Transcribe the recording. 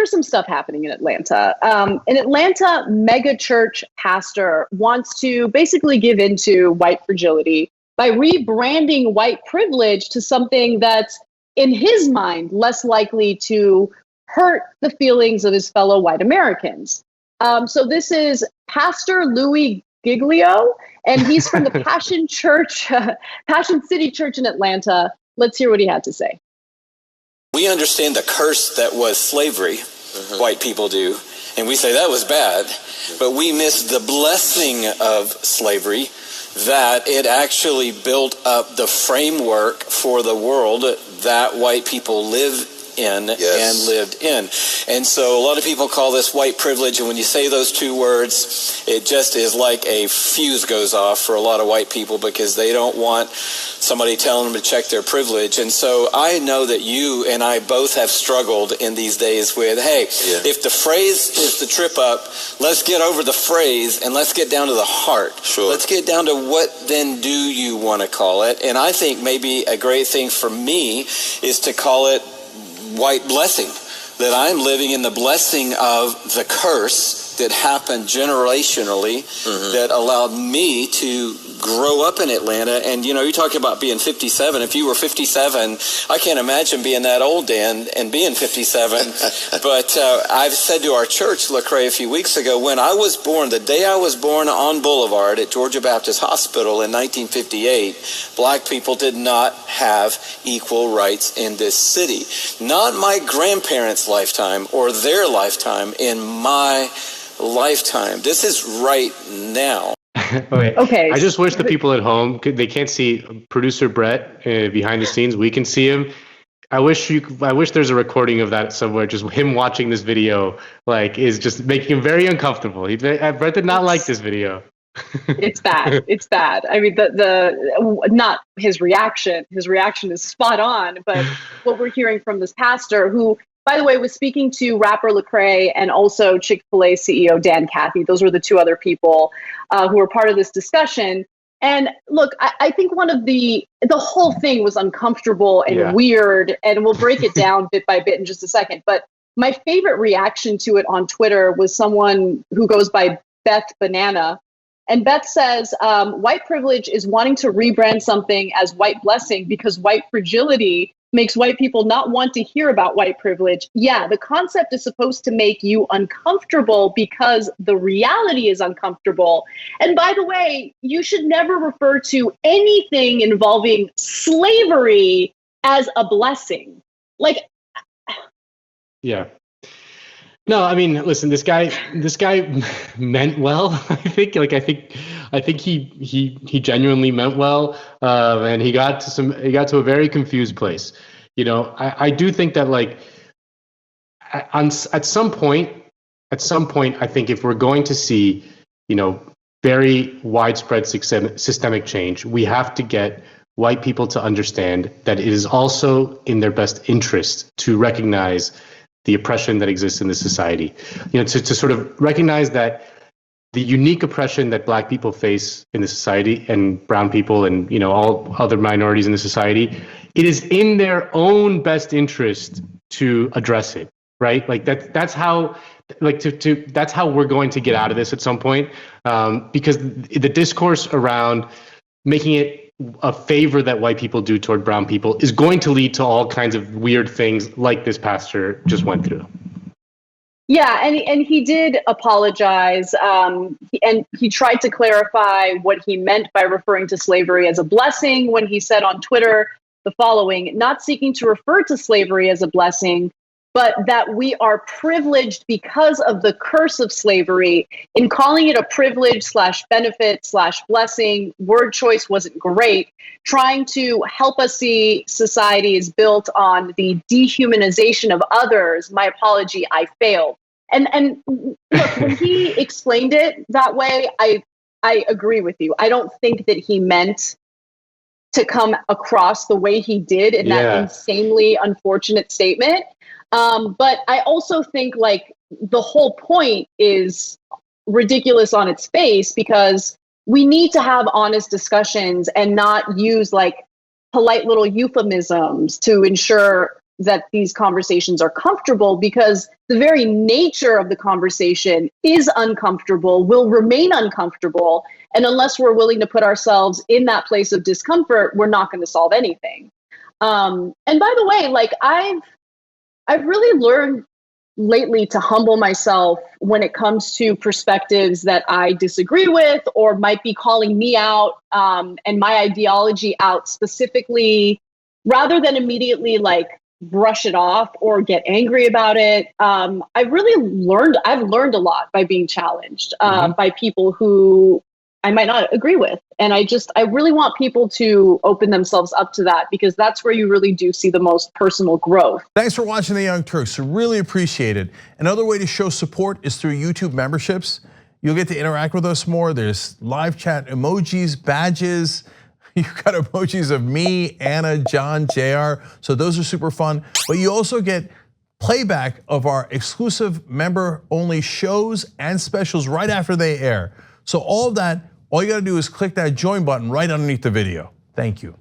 there's some stuff happening in Atlanta. An Atlanta mega church pastor wants to basically give into white fragility by rebranding white privilege to something that's, in his mind, less likely to hurt the feelings of his fellow white Americans. So this is Pastor Louis Giglio, and he's from the Passion Church, Passion City Church in Atlanta. Let's hear what he had to say. We understand the curse that was slavery, white people do, and we say that was bad, but we miss the blessing of slavery, that it actually built up the framework for the world that white people live in and lived in. And so a lot of people call this white privilege, and when you say those two words, it just is like a fuse goes off for a lot of white people because they don't want somebody telling them to check their privilege. And so I know that you and I both have struggled in these days with, hey, if the phrase is the trip up, let's get over the phrase and let's get down to the heart. Let's get down to what then do you want to call it. And I think maybe a great thing for me is to call it white blessing, that I'm living in the blessing of the curse that happened generationally that allowed me to grow up in Atlanta. And, you know, you're talking about being 57. If you were 57, I can't imagine being that old, Dan, and being 57. But I've said to our church, Lecrae, a few weeks ago, when I was born, the day I was born on Boulevard at Georgia Baptist Hospital in 1958, black people did not have equal rights in this city. Not my grandparents' lifetime or their lifetime, in my lifetime. This is right now. Okay. I just wish the people at home they can't see producer Brett behind the scenes. We can see him. I wish there's a recording of that somewhere. Just him watching this video, like, is just making him very uncomfortable. Brett did not like this video. It's bad. It's bad. I mean, the not his reaction. His reaction is spot on. But what we're hearing from this pastor, who, by the way, was speaking to rapper Lecrae and also Chick-fil-A CEO Dan Cathy. Those were the two other people who were part of this discussion. And look, I think one of the whole thing was uncomfortable and weird, and we'll break it down bit by bit in just a second. But my favorite reaction to it on Twitter was someone who goes by Beth Banana. And Beth says, white privilege is wanting to rebrand something as white blessing because white fragility makes white people not want to hear about white privilege. Yeah, the concept is supposed to make you uncomfortable because the reality is uncomfortable. And by the way, you should never refer to anything involving slavery as a blessing. Like, yeah. No, I mean, listen, this guy meant well. I think he genuinely meant well, and he got to a very confused place. You know, I do think that, like, at some point, I think if we're going to see, you know, very widespread systemic change, we have to get white people to understand that it is also in their best interest to recognize the oppression that exists in this society. You know, to sort of recognize that the unique oppression that black people face in the society, and brown people, and, you know, all other minorities in the society, it is in their own best interest to address it, right? Like that's how we're going to get out of this at some point, because the discourse around making it a favor that white people do toward brown people is going to lead to all kinds of weird things like this pastor just went through. Yeah, and he did apologize, and he tried to clarify what he meant by referring to slavery as a blessing when he said on Twitter the following: not seeking to refer to slavery as a blessing, but that we are privileged because of the curse of slavery. In calling it a privilege / benefit / blessing, word choice wasn't great. Trying to help us see society is built on the dehumanization of others. My apology, I failed. And look, when he explained it that way, I agree with you. I don't think that he meant to come across the way he did in that insanely unfortunate statement. But I also think, like, the whole point is ridiculous on its face, because we need to have honest discussions and not use, like, polite little euphemisms to ensure that these conversations are comfortable, because the very nature of the conversation is uncomfortable, will remain uncomfortable. And unless we're willing to put ourselves in that place of discomfort, we're not going to solve anything. And by the way, like I've really learned lately to humble myself when it comes to perspectives that I disagree with or might be calling me out and my ideology out specifically, rather than immediately like brush it off or get angry about it. I've learned a lot by being challenged by people who I might not agree with. And I really want people to open themselves up to that, because that's where you really do see the most personal growth. Thanks for watching The Young Turks. I really appreciate it. Another way to show support is through YouTube memberships. You'll get to interact with us more. There's live chat emojis, badges. You've got emojis of me, Anna, John, JR. So those are super fun. But you also get playback of our exclusive member-only shows and specials right after they air. So all of that, all you gotta do is click that join button right underneath the video. Thank you.